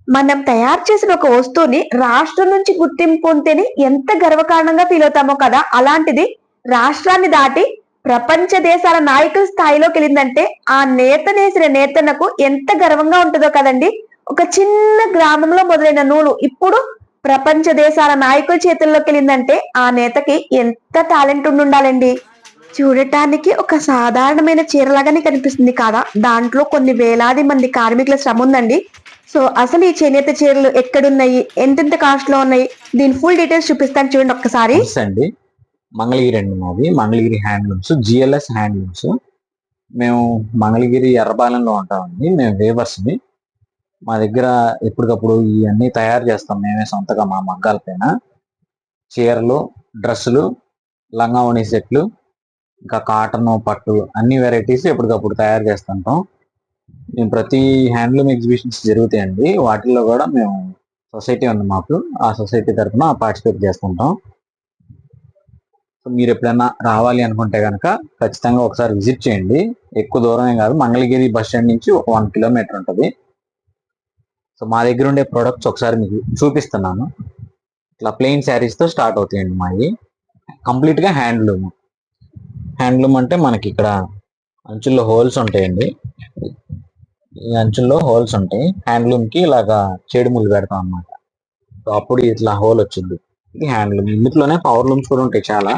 మనం తయారు చేసిన ఒక వస్తువుని రాష్ట్రం నుంచి గుర్తింపు పొందితేనే ఎంత గర్వకారణంగా ఫీల్ అవుతామో కదా. అలాంటిది రాష్ట్రాన్ని దాటి ప్రపంచ దేశాల నాయకుల స్థాయిలోకి వెళ్ళిందంటే ఆ నేత నేసిన నేతన్నకు ఎంత గర్వంగా ఉంటుందో కదండి. ఒక చిన్న గ్రామంలో మొదలైన నూలు ఇప్పుడు ప్రపంచ దేశాల నాయకుల చేతుల్లోకి వెళ్ళిందంటే ఆ నేతకి ఎంత టాలెంట్ ఉండాలండి. చూడటానికి ఒక సాధారణమైన చీరలాగానే కనిపిస్తుంది కదా, దాంట్లో కొన్ని వేలాది మంది కార్మికుల శ్రమ ఉందండి. సో అసలు ఈ చేనేత చీరలు ఎక్కడున్నాయి, ఎంతెంత కాస్ట్ లో ఉన్నాయి, దీని ఫుల్ డీటెయిల్స్ చూపిస్తాను చూడండి ఒక్కసారి. అండి మంగళగిరి అండి, మాది మంగళగిరి హ్యాండ్లూమ్స్, జిఎల్ఎస్ హ్యాండ్లూమ్స్. మేము మంగళగిరి ఎర్రబాలెంలో ఉంటామండి. మేము వేవర్స్ని. మా దగ్గర ఎప్పటికప్పుడు ఇవన్నీ తయారు చేస్తాం మేమే సొంతగా మా మగ్గాల పైన. చీరలు, డ్రెస్సులు, లంగా ఓణి సెట్లు, ఇంకా కాటన్, పట్టు అన్ని వెరైటీస్ ఎప్పటికప్పుడు తయారు చేస్తుంటాం. మేము ప్రతి హ్యాండ్లూమ్ ఎగ్జిబిషన్స్ జరుగుతాయండి, వాటిల్లో కూడా మేము సొసైటీ ఉంది మాకు, ఆ సొసైటీ తరఫున పార్టిసిపేట్ చేస్తుంటాం. సో మీరు ఎప్పుడైనా రావాలి అనుకుంటే కనుక ఖచ్చితంగా ఒకసారి విజిట్ చేయండి. ఎక్కువ దూరమే కాదు, మంగళగిరి బస్ స్టాండ్ నుంచి 1 కిలోమీటర్ ఉంటుంది. సో మా దగ్గర ఉండే ప్రొడక్ట్స్ ఒకసారి మీకు చూపిస్తున్నాను. ఇట్లా ప్లెయిన్ శారీస్తో స్టార్ట్ అవుతాయండి మావి. కంప్లీట్గా హ్యాండ్లూమ్. హ్యాండ్లూమ్ అంటే మనకి ఇక్కడ అంచుల్లో హోల్స్ ఉంటాయండి. ఈ అంచుల్లో హోల్స్ ఉంటాయి. హ్యాండ్లూమ్కి ఇలాగా చేడుములు పెడతాం అన్నమాట. సో అప్పుడు ఇట్లా హోల్ వచ్చింది. ఇది హ్యాండ్లూమ్. ఇందులోనే పవర్ లూమ్స్ కూడా ఉంటాయి చాలా.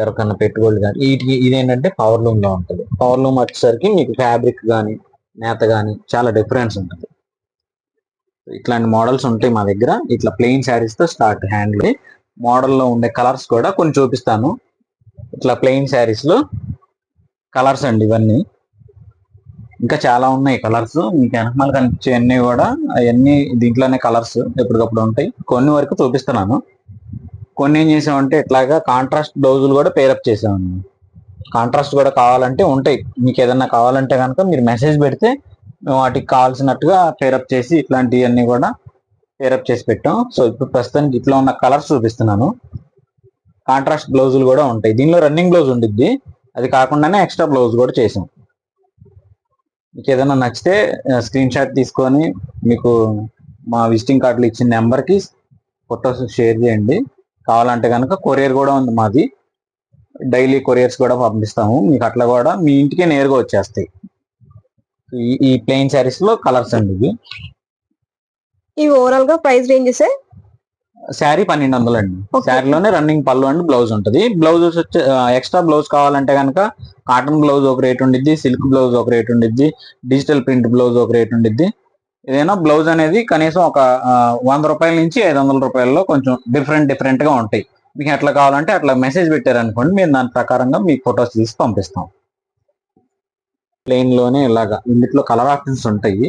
ఎవరికన్నా పెట్టుబడులు కానీ వీటికి ఇదేంటంటే పవర్ లూమ్లో ఉంటుంది. పవర్ లూమ్ వచ్చేసరికి మీకు ఫ్యాబ్రిక్ కానీ నేత కానీ చాలా డిఫరెన్స్ ఉంటుంది. ఇట్లాంటి మోడల్స్ ఉంటాయి మా దగ్గర. ఇట్లా ప్లెయిన్ శారీస్తో స్టార్ట్ హ్యాండ్లూమ్. మోడల్లో ఉండే కలర్స్ కూడా కొన్ని చూపిస్తాను. ఇట్లా ప్లెయిన్ శారీస్లో కలర్స్ అండి ఇవన్నీ. ఇంకా చాలా ఉన్నాయి కలర్స్. మీకు వెనకమాల కనిపించేవన్నీ కూడా అవన్నీ దీంట్లోనే కలర్స్ ఎప్పటికప్పుడు ఉంటాయి. కొన్ని వరకు చూపిస్తున్నాను. కొన్ని ఏం చేసామంటే ఇట్లాగా కాంట్రాస్ట్ బ్లౌజులు కూడా పేరప్ చేసామండి. కాంట్రాస్ట్ కూడా కావాలంటే ఉంటాయి. మీకు ఏదన్నా కావాలంటే కనుక మీరు మెసేజ్ పెడితే మేము వాటికి కావాల్సినట్టుగా పేరప్ చేసి ఇట్లాంటివన్నీ కూడా పేరప్ చేసి పెట్టాం. సో ఇప్పుడు ప్రస్తుతానికి ఇట్లా ఉన్న కలర్స్ చూపిస్తున్నాను. కాంట్రాస్ట్ బ్లౌజులు కూడా ఉంటాయి. దీనిలో రన్నింగ్ బ్లౌజ్ ఉండిద్ది, అది కాకుండానే ఎక్స్ట్రా బ్లౌజ్ కూడా చేసాం. మీకు ఏదైనా నచ్చితే స్క్రీన్ షాట్ తీసుకొని మీకు మా విజిటింగ్ కార్డులు ఇచ్చిన నెంబర్కి ఫొటోస్ షేర్ చేయండి. కావాలంటే కనుక కొరియర్ కూడా ఉంది మాది. డైలీ కొరియర్స్ కూడా పంపిస్తాము మీకు. అట్లా కూడా మీ ఇంటికే నేరుగా వచ్చేస్తాయి. ఈ ప్లెయిన్ శారీస్ లో కలర్స్ అండి ఇవి. ఈ ఓవరాల్ గా ప్రైస్ రేంజెస్ శారీ 1200 అండి. శారీలోనే రన్నింగ్ పళ్ళు అండ్ బ్లౌజ్ ఉంటుంది. బ్లౌజ్ వచ్చి ఎక్స్ట్రా బ్లౌజ్ కావాలంటే కనుక కాటన్ బ్లౌజ్ ఒక రేట్ ఉండిద్ది, సిల్క్ బ్లౌజ్ ఒక రేట్ ఉండిద్ది, డిజిటల్ ప్రింట్ బ్లౌజ్ ఒక రేట్ ఉండిద్ది. ఏదైనా బ్లౌజ్ అనేది కనీసం ఒక 100 రూపాయల నుంచి 500 రూపాయల్లో కొంచెం డిఫరెంట్ గా ఉంటాయి. మీకు ఎట్లా కావాలంటే అట్లా మెసేజ్ పెట్టారనుకోండి, మేము దాని ప్రకారంగా మీకు ఫొటోస్ తీసి పంపిస్తాం. ప్లెయిన్ లోనే ఇలాగా ఇందులో కలర్ ఆప్షన్స్ ఉంటాయి.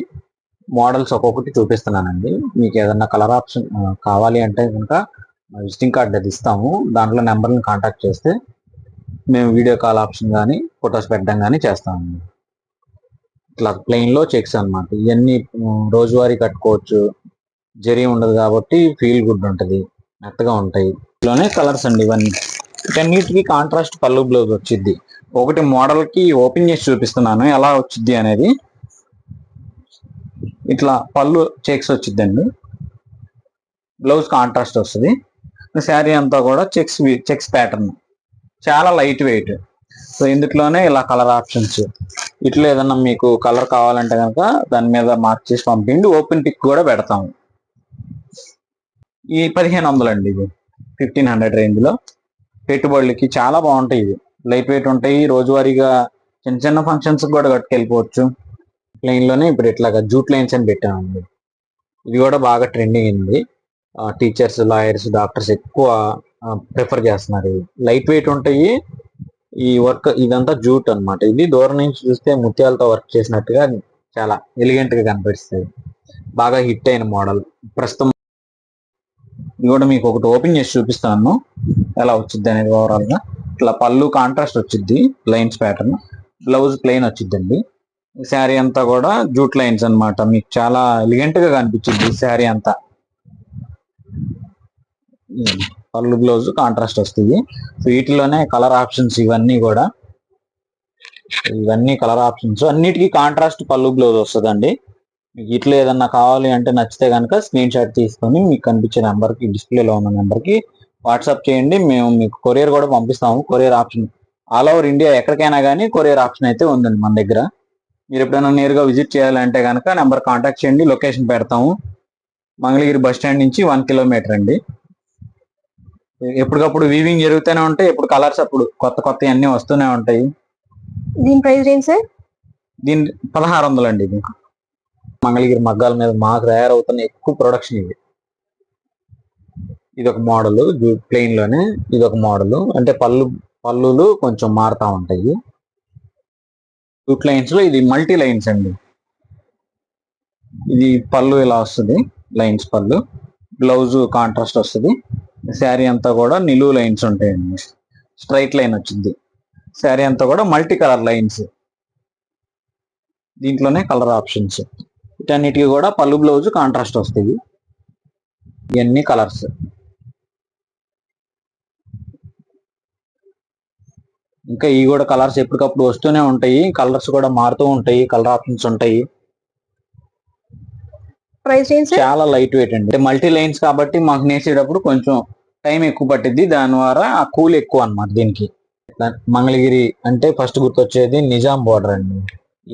మోడల్స్ ఒక్కొక్కటి చూపిస్తున్నానండి. మీకు ఏదన్నా కలర్ ఆప్షన్ కావాలి అంటే కనుక విజిటింగ్ కార్డ్ అది ఇస్తాము. దాంట్లో నెంబర్ని కాంటాక్ట్ చేస్తే మేము వీడియో కాల్ ఆప్షన్ కానీ ఫొటోస్ పెట్టడం కానీ చేస్తామండి. ఇట్లా ప్లెయిన్లో చెక్స్ అనమాట. ఇవన్నీ రోజువారీ కట్టుకోవచ్చు. జరీ ఉండదు కాబట్టి ఫీల్ గుడ్ ఉంటుంది, మెత్తగా ఉంటాయి. ఇందులోనే కలర్స్ అండి ఇవన్నీ. వీటన్నిటికి కాంట్రాస్ట్ పళ్ళు బ్లౌజ్ వచ్చిద్ది. ఒకటి మోడల్కి ఓపెన్ చేసి చూపిస్తున్నాను ఎలా వచ్చిద్ది అనేది. ఇట్లా పళ్ళు చెక్స్ వచ్చిద్దండి, బ్లౌజ్ కాంట్రాస్ట్ వస్తుంది. శారీ అంతా కూడా చెక్స్ ప్యాటర్న్, చాలా లైట్ వెయిట్. సో ఇందులోనే ఇలా కలర్ ఆప్షన్స్. ఇట్లా ఏదన్నా మీకు కలర్ కావాలంటే కనుక దాని మీద మార్క్ చేసి పంపిండి, ఓపెన్ పిక్ కూడా పెడతాము. ఈ 1500 అండి, ఇది 1500 రేంజ్లో. పెట్టుబడులకి చాలా బాగుంటాయి. ఇవి లైట్ వెయిట్ ఉంటాయి. రోజువారీగా చిన్న చిన్న ఫంక్షన్స్ కూడా కట్టుకెళ్ళిపోవచ్చు. ప్లెయిన్లోనే ఇప్పుడు ఇట్లాగా జూట్ లైన్స్ అని పెట్టామండి. ఇది కూడా బాగా ట్రెండింగ్ అయింది. టీచర్స్, లాయర్స్, డాక్టర్స్ ఎక్కువ ప్రిఫర్ చేస్తున్నారు. ఇవి లైట్ వెయిట్ ఉంటాయి. ఈ వర్క్ ఇదంతా జూట్ అనమాట. ఇది దూరం నుంచి చూస్తే ముత్యాలతో వర్క్ చేసినట్టుగా చాలా ఎలిగెంట్ గా కనిపిస్తుంది. బాగా హిట్ అయిన మోడల్. ప్రస్తుతం ఇది కూడా మీకు ఒకటి ఓపెన్ చేసి చూపిస్తాను ఎలా వచ్చింది అనేది. ఓవరాల్ గా ఇట్లా పళ్ళు కాంట్రాస్ట్ వచ్చింది, లైన్స్ ప్యాటర్న్. బ్లౌజ్ ప్లెయిన్ వచ్చిందండి. శారీ అంతా కూడా జూట్ లైన్స్ అనమాట. మీకు చాలా ఎలిగెంట్ గా కనిపించింది శారీ అంతా. పళ్ళు బ్లౌజ్ కాంట్రాస్ట్ వస్తుంది. వీటిలోనే కలర్ ఆప్షన్స్ ఇవన్నీ కూడా. ఇవన్నీ కలర్ ఆప్షన్స్. అన్నిటికీ కాంట్రాస్ట్ పళ్ళు బ్లౌజ్ వస్తుందండి. మీకు ఇట్లా ఏదన్నా కావాలి అంటే నచ్చితే కనుక స్క్రీన్ షాట్ తీసుకొని మీకు కనిపించే నెంబర్కి, డిస్ప్లేలో ఉన్న నెంబర్కి వాట్సాప్ చేయండి. మేము మీకు కొరియర్ కూడా పంపిస్తాము. Courier option all over India ఎక్కడికైనా కానీ కొరియర్ ఆప్షన్ అయితే ఉందండి మన దగ్గర. మీరు ఎప్పుడైనా నేరుగా విజిట్ చేయాలంటే కనుక నెంబర్ కాంటాక్ట్ చేయండి, లొకేషన్ పెడతాము. మంగళగిరి బస్ స్టాండ్ నుంచి 1 కిలోమీటర్ అండి. ఎప్పటికప్పుడు వీవింగ్ జరుగుతూనే ఉంటాయి, ఎప్పుడు కలర్స్ అప్పుడు కొత్త కొత్త అన్ని వస్తూనే ఉంటాయి. దీని ప్రైస్ ఏంటి సార్? దీని 1600 అండి. ఇది మంగళగిరి మగ్గాల మీద మాకు తయారవుతున్న ఎక్కువ ప్రొడక్షన్ ఇది. ఇది ఒక మోడల్ ప్లెయిన్ లోనే, ఇది ఒక మోడల్. అంటే పళ్ళులు కొంచెం మారుతా ఉంటాయి. జూట్ లైన్స్ లో ఇది మల్టీ లైన్స్ అండి. ఇది పళ్ళు ఇలా వస్తుంది, లైన్స్ పళ్ళు. బ్లౌజ్ కాంట్రాస్ట్ వస్తుంది. శారీ అంతా కూడా నిలువు లైన్స్ ఉంటాయండి, స్ట్రైట్ లైన్ వచ్చింది. శారీ అంతా కూడా మల్టీ కలర్ లైన్స్. దీంట్లోనే కలర్ ఆప్షన్స్. వీటన్నిటికీ కూడా పళ్ళు బ్లౌజ్ కాంట్రాస్ట్ వస్తాయి. ఇవన్నీ కలర్స్. ఇంకా ఈ కూడా కలర్స్ ఎప్పటికప్పుడు వస్తూనే ఉంటాయి, కలర్స్ కూడా మారుతూ ఉంటాయి, కలర్ ఆప్షన్స్ ఉంటాయి. ప్రైస్ ఏంటి సార్? చాలా లైట్ వెయిట్ అండి. మల్టీ లైన్స్ కాబట్టి మాకు నేసేటప్పుడు కొంచెం టైం ఎక్కువ పట్టిద్ది, దాని ద్వారా ఆ కూల్ ఎక్కువ అన్నమాట దీనికి. మంగళగిరి అంటే ఫస్ట్ గుర్తొచ్చేది నిజాం బార్డర్ అండి.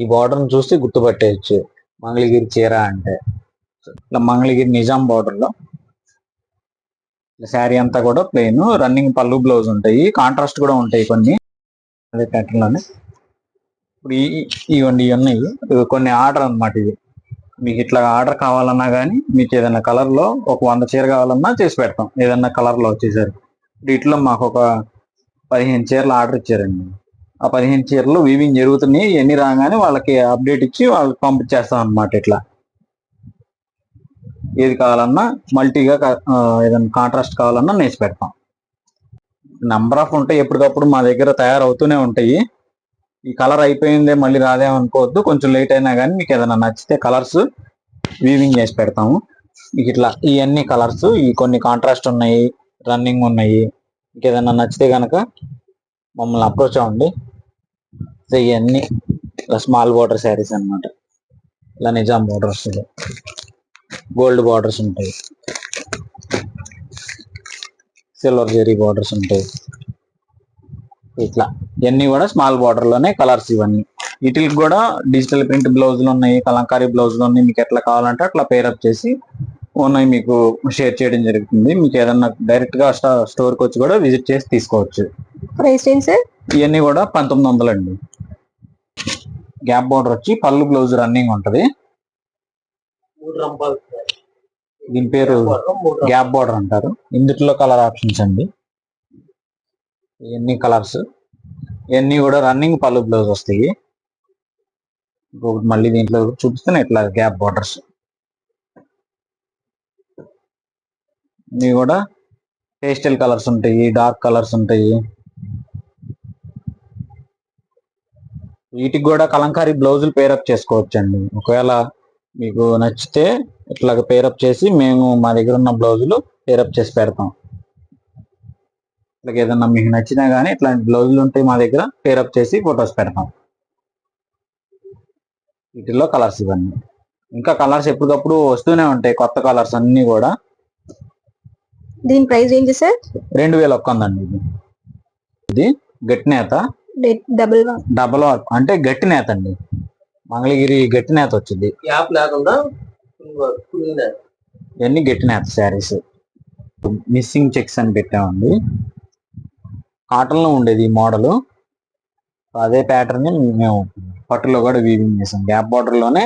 ఈ బార్డర్ చూస్తే గుర్తుపట్టేయచ్చు మంగళగిరి చీర అంటే. ఇట్లా మంగళగిరి నిజాం బార్డర్ లో శారీ అంతా కూడా ప్లెయిన్, రన్నింగ్ పళ్ళు బ్లౌజ్ ఉంటాయి, కాంట్రాస్ట్ కూడా ఉంటాయి కొన్ని అదే ప్యాటర్న్ లోనే. ఇప్పుడు ఇవన్నీ ఉన్నాయి, కొన్ని ఆర్డర్ అన్నమాట. ఇది మీకు ఇట్లా ఆర్డర్ కావాలన్నా కానీ, మీకు ఏదైనా కలర్ లో ఒక 100 చీర కావాలన్నా చేసి పెడతాం, ఏదన్నా కలర్ లో వచ్చేసరికి. వీటిలో మాకు ఒక 15 చీరలు ఆర్డర్ ఇచ్చారండి. ఆ 15 చీరలు వీవింగ్ జరుగుతున్నాయి, ఎన్ని రాగానే వాళ్ళకి అప్డేట్ ఇచ్చి వాళ్ళకి పంపించేస్తాం అన్నమాట. ఇట్లా ఏది కావాలన్నా మల్టీగా ఏదైనా కాంట్రాస్ట్ కావాలన్నా నేసి పెడతాం. నంబర్ ఆఫ్ ఉంటాయి, ఎప్పటికప్పుడు మా దగ్గర తయారవుతూనే ఉంటాయి. ఈ కలర్ అయిపోయిందే మళ్ళీ రాదేమనుకోవద్దు, కొంచెం లేట్ అయినా కానీ మీకు ఏదైనా నచ్చితే కలర్స్ వీవింగ్ చేసి పెడతాము. మీకు ఇట్లా ఇవన్నీ కలర్స్, ఈ కొన్ని కాంట్రాస్ట్ ఉన్నాయి, రన్నింగ్ ఉన్నాయి. మీకు ఏదైనా నచ్చితే కనుక మమ్మల్ని అప్రోచ్ అవ్వండి. ఇవన్నీ స్మాల్ బార్డర్ శారీస్ అన్నమాట. ఇలా నిజాం బార్డర్ వస్తుంది, గోల్డ్ బార్డర్స్ ఉంటాయి, సిల్వర్ జెరీ బార్డర్స్ ఉంటాయి. ఇట్లా ఇవన్నీ కూడా స్మాల్ బార్డర్ లోనే కలర్స్. ఇవన్నీ వీటికి కూడా డిజిటల్ ప్రింట్ బ్లౌజులు ఉన్నాయి, కలంకారీ బ్లౌజులు ఉన్నాయి. మీకు ఎట్లా కావాలంటే అట్లా పేరప్ చేసి ఉన్నాయి మీకు షేర్ చేయడం జరుగుతుంది. మీకు ఏదన్నా డైరెక్ట్ గా స్టోర్ కి వచ్చి కూడా విజిట్ చేసి తీసుకోవచ్చు. ప్రైస్ ఏంటి సార్? ఇవన్నీ కూడా 1900 అండి. గ్యాప్ బార్డర్ వచ్చి పళ్ళు బ్లౌజ్ రన్నింగ్ ఉంటది. దీని పేరు గ్యాప్ బార్డర్ అంటారు. ఇందులో కలర్ ఆప్షన్స్ అండి, ఇవన్నీ కలర్స్. ఇవన్నీ కూడా రన్నింగ్ పళ్ళు బ్లౌజ్ వస్తాయి. ఇంకొకటి మళ్ళీ దీంట్లో చూపిస్తాను, ఇట్లా గ్యాప్ బార్డర్స్. ఇవి కూడా పేస్టల్ కలర్స్ ఉంటాయి, డార్క్ కలర్స్ ఉంటాయి. వీటికి కూడా కలంకారీ బ్లౌజులు పేరప్ చేసుకోవచ్చు అండి. ఒకవేళ మీకు నచ్చితే ఇట్లాగ పేరప్ చేసి మేము మా దగ్గర ఉన్న బ్లౌజులు పేరప్ చేసి పెడతాం. ఇట్లా ఏదన్నా మీకు నచ్చినా కానీ ఇట్లాంటి బ్లౌజులు ఉంటాయి మా దగ్గర, పేరప్ చేసి ఫొటోస్ పెడతాం. వీటిల్లో కలర్స్ ఇవన్నీ. ఇంకా కలర్స్ ఎప్పటికప్పుడు వస్తూనే ఉంటాయి, కొత్త కలర్స్ అన్ని కూడా. దీని ప్రైస్ ఏంటి సార్? 2100 అండి. ఇది గట్టి నేత, డబల్ వర్క్ అంటే గట్టి నేత అండి. మంగళగిరి గట్టి నేత వచ్చింది, ఇవన్నీ గట్టి నేత శారీస్. మిస్సింగ్ చెక్స్ అని పెట్టామండి. కాటన్ లో ఉండేది ఈ మోడల్, అదే ప్యాటర్న్ ని మేము పట్టులో కూడా వీవింగ్ చేసాం. గ్యాప్ బార్డర్ లోనే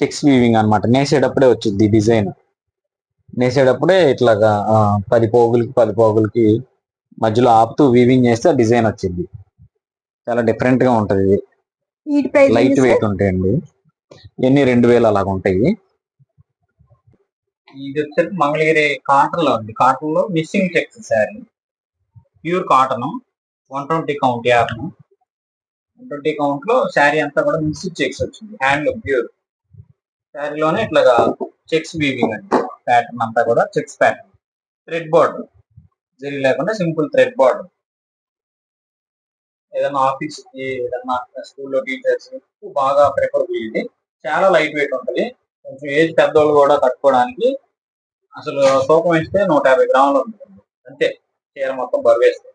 చెక్స్ వీవింగ్ అన్నమాట. నేసేటప్పుడే వచ్చింది డిజైన్. నేసేటప్పుడే ఇట్లాగా 10 పోగులకి 10 పోగులకి మధ్యలో ఆపుతూ వీవింగ్ చేస్తే డిజైన్ వచ్చింది. చాలా డిఫరెంట్ గా ఉంటది. ఇది లైట్ వెయిట్ ఉంటాయండి. ఇవన్నీ 2000 అలాగ ఉంటాయి. ఇది వచ్చేసి మంగళగిరి కాటన్ లో ఉంది. కాటన్ లో missing checks sari, pure cotton, 120 count app. 120 count లో శారీ అంతా కూడా మిస్సింగ్ చెక్స్ వచ్చింది. హ్యాండ్ ప్యూర్ శారీలోనే ఇట్లాగా చెక్స్ వీవింగ్ అండి. ప్యాటర్న్ అంతా కూడా checks pattern, thread border, zari లేకుండా సింపుల్ థ్రెడ్ బార్డర్. ఏదైనా ఆఫీస్ కి, ఏదైనా స్కూల్లో టీచర్స్ బాగా ప్రిఫరబుల్. ఇది చాలా లైట్ వెయిట్ ఉంటుంది, కొంచెం ఏజ్ పెద్దోళ్ళు కూడా కట్టుకోవడానికి అసలు తూకం వేస్తే 150 గ్రాములు ఉంటుంది అంతే, చీర మొత్తం బరువు వేస్తే.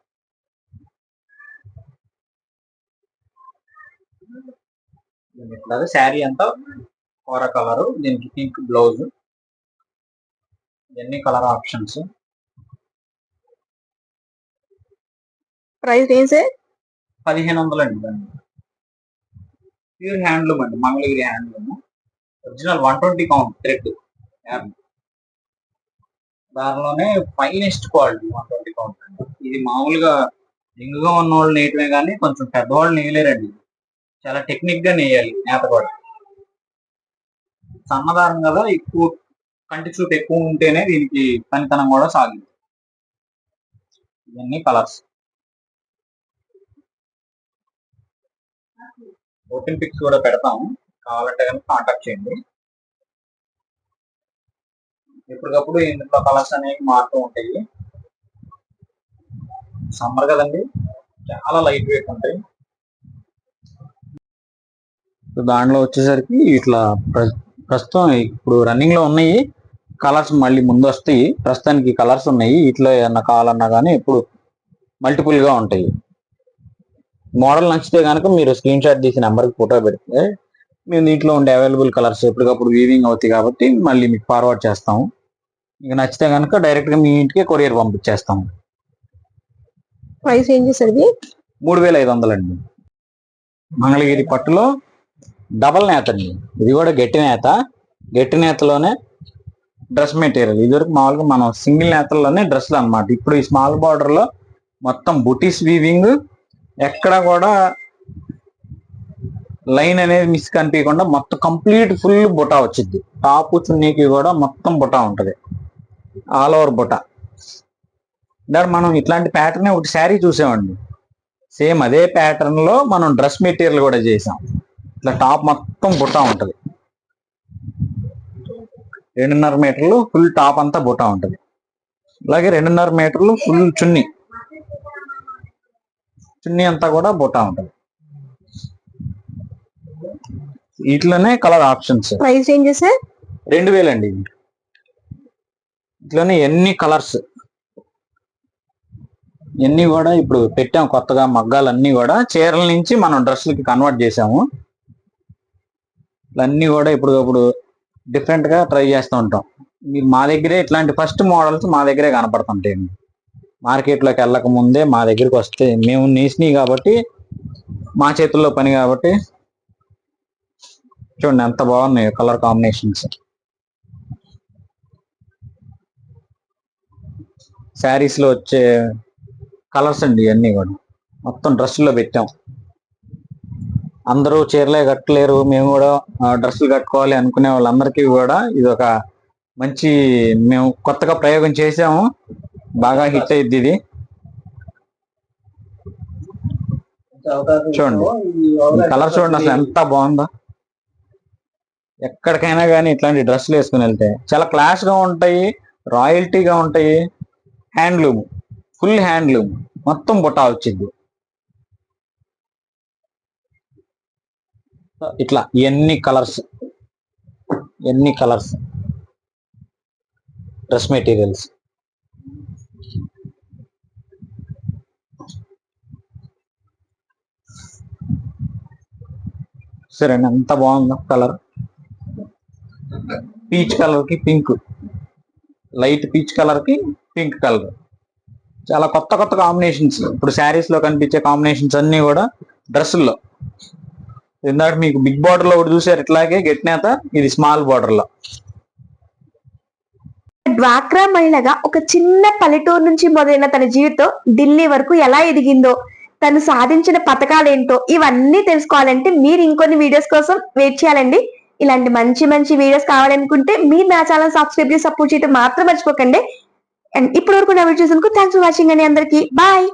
ఇట్లాగే శారీ అంతా కూర కలరు, దీనికి పింక్ బ్లౌజ్, ఇవన్నీ కలర్ ఆప్షన్స్. ప్రైస్ రేంజ్ 1500 అండి. ప్యూర్ హ్యాండ్లూమ్ అండి, Mangalagiri handloom. Original 120 count thread, దానిలోనే ఫైనెస్ట్ క్వాలిటీ 120 కౌంట్ అండి. ఇది మామూలుగా యంగ్గా ఉన్న వాళ్ళు నేయటమే కానీ కొంచెం పెద్దవాళ్ళు నేయలేరండి. చాలా టెక్నిక్ గా నేయాలి నేత కూడా. సన్నదారం కదా, ఎక్కువ కంటి చూపు ఎక్కువ ఉంటేనే దీనికి పనితనం కూడా సాగింది. ఇవన్నీ కలర్స్. ఓపెన్ పిక్స్ కూడా పెడతాము, కావాలంటే కనుక కాంటాక్ట్ చేయండి. ఎప్పటికప్పుడు ఇందులో కలర్స్ అనేవి మారుతూ ఉంటాయి. సమ్మర్ కదండి, చాలా లైట్ వెయిట్ ఉంటాయి. దాంట్లో వచ్చేసరికి ఇట్లా ప్రస్తుతం ఇప్పుడు రన్నింగ్ లో ఉన్నాయి కలర్స్, మళ్ళీ ముందు వస్తాయి. ప్రస్తుతానికి కలర్స్ ఉన్నాయి, ఇట్లా ఏమన్నా కావాలన్నా కానీ ఇప్పుడు మల్టిపుల్ గా ఉంటాయి. మోడల్ నచ్చితే కనుక మీరు స్క్రీన్ షాట్ తీసి నెంబర్కి ఫోటో పెడితే మేము దీంట్లో ఉండే అవైలబుల్ కలర్స్ ఎప్పటికప్పుడు వీవింగ్ అవుతాయి కాబట్టి మళ్ళీ మీకు ఫార్వర్డ్ చేస్తాము. మీకు నచ్చితే కనుక డైరెక్ట్ గా మీ ఇంటికి కొరియర్ పంపించేస్తాము. ప్రైస్ ఏం చేసేది 3500 అండి. మంగళగిరి పట్టులో డబల్ నేత అండి, ఇది కూడా గట్టి నేత. గట్టి నేతలోనే డ్రెస్ మెటీరియల్. ఇదివరకు మామూలుగా మనం సింగిల్ నేతల్లోనే డ్రెస్లు అన్నమాట. ఇప్పుడు ఈ స్మాల్ బార్డర్ లో మొత్తం బుటీస్ వీవింగ్, ఎక్కడ కూడా లైన్ అనేది మిస్ కనిపించకుండా మొత్తం కంప్లీట్ ఫుల్ బుటా వచ్చింది. టాపు చున్నీకి కూడా మొత్తం బుటా ఉంటది, ఆల్ ఓవర్ బుటా. దాని మనం ఇట్లాంటి ప్యాటర్న్ ఒకటి శారీ చూసామండి, సేమ్ అదే ప్యాటర్న్ లో మనం డ్రెస్ మెటీరియల్ కూడా చేసాం. ఇట్లా టాప్ మొత్తం బుటా ఉంటది, 2.5 మీటర్లు ఫుల్ టాప్ అంతా బుటా ఉంటది. అలాగే 2.5 మీటర్లు ఫుల్ చున్నీ, చున్నీ అంతా కూడా బుటా ఉంటది. వీటిలోనే కలర్ ఆప్షన్స్. ప్రైస్ ఏం చేసే 2000 అండి. ఇట్లోనే ఎన్ని కలర్స్, ఇవన్నీ కూడా ఇప్పుడు పెట్టాం కొత్తగా. మగ్గాలన్నీ కూడా చీరల నుంచి మనం డ్రెస్సులకి కన్వర్ట్ చేసాము. ఇవన్నీ కూడా ఇప్పుడు డిఫరెంట్ గా ట్రై చేస్తూ ఉంటాం. మీరు మా దగ్గరే ఇట్లాంటి ఫస్ట్ మోడల్స్ మా దగ్గరే కనపడుతుంటాయండి. మార్కెట్లోకి వెళ్ళక ముందే మా దగ్గరికి వస్తే మేము నేసినాయి కాబట్టి, మా చేతుల్లో పని కాబట్టి. చూడండి ఎంత బాగున్నాయో కలర్ కాంబినేషన్స్. శారీస్ లో వచ్చే కలర్స్ అండి ఇవన్నీ కూడా మొత్తం డ్రెస్సుల్లో పెట్టాం. అందరూ చీరలే కట్టలేరు, మేము కూడా డ్రెస్సులు కట్టుకోవాలి అనుకునే వాళ్ళందరికీ కూడా ఇది ఒక మంచి, మేము కొత్తగా ప్రయోగం చేసాము, బాగా హిట్ అయ్యిద్ది ఇది. చూడండి కలర్ చూడండి అసలు ఎంత బాగుందో. ఎక్కడికైనా కానీ ఇట్లాంటి డ్రెస్సులు వేసుకుని వెళ్తే చాలా క్లాస్ గా ఉంటాయి, రాయల్టీగా ఉంటాయి. హ్యాండ్లూమ్, ఫుల్ హ్యాండ్లూమ్, మొత్తం బుటా వచ్చింది. ఇట్లా ఎన్ని కలర్స్ డ్రెస్ మెటీరియల్స్. సరే అండి, ఎంత బాగుందో కలర్. పీచ్ కలర్ కి పింక్, లైట్ పీచ్ కలర్ కి పింక్ కలర్, చాలా కొత్త కొత్త కాంబినేషన్స్. ఇప్పుడు శారీస్ లో కనిపించే కాంబినేషన్స్ అన్ని కూడా డ్రెస్సుల్లో. ఇందాక మీకు బిగ్ బార్డర్ లో ఒకటి చూసారు, ఇట్లాగే గెట్నేత, ఇది స్మాల్ బార్డర్ లో. డ్వాక్రా మహిళగా ఒక చిన్న పల్లెటూరు నుంచి మొదలైన తన జీవితం ఢిల్లీ వరకు ఎలా ఎదిగిందో, తను సాధించిన పథకాలేంటో ఇవన్నీ తెలుసుకోవాలంటే మీరు ఇంకొన్ని వీడియోస్ కోసం వెయిట్ చేయాలండి. ఇలాంటి మంచి మంచి వీడియోస్ కావాలనుకుంటే మీరు నా ఛానల్ సబ్స్క్రైబ్ చేసి సపోర్ట్ చేయడం మాత్రం మర్చిపోకండి. అండ్ ఇప్పటి వరకు నా వీడియో చూసినందుకు థ్యాంక్స్ ఫర్ వాచింగ్ అండి. అందరికీ బాయ్.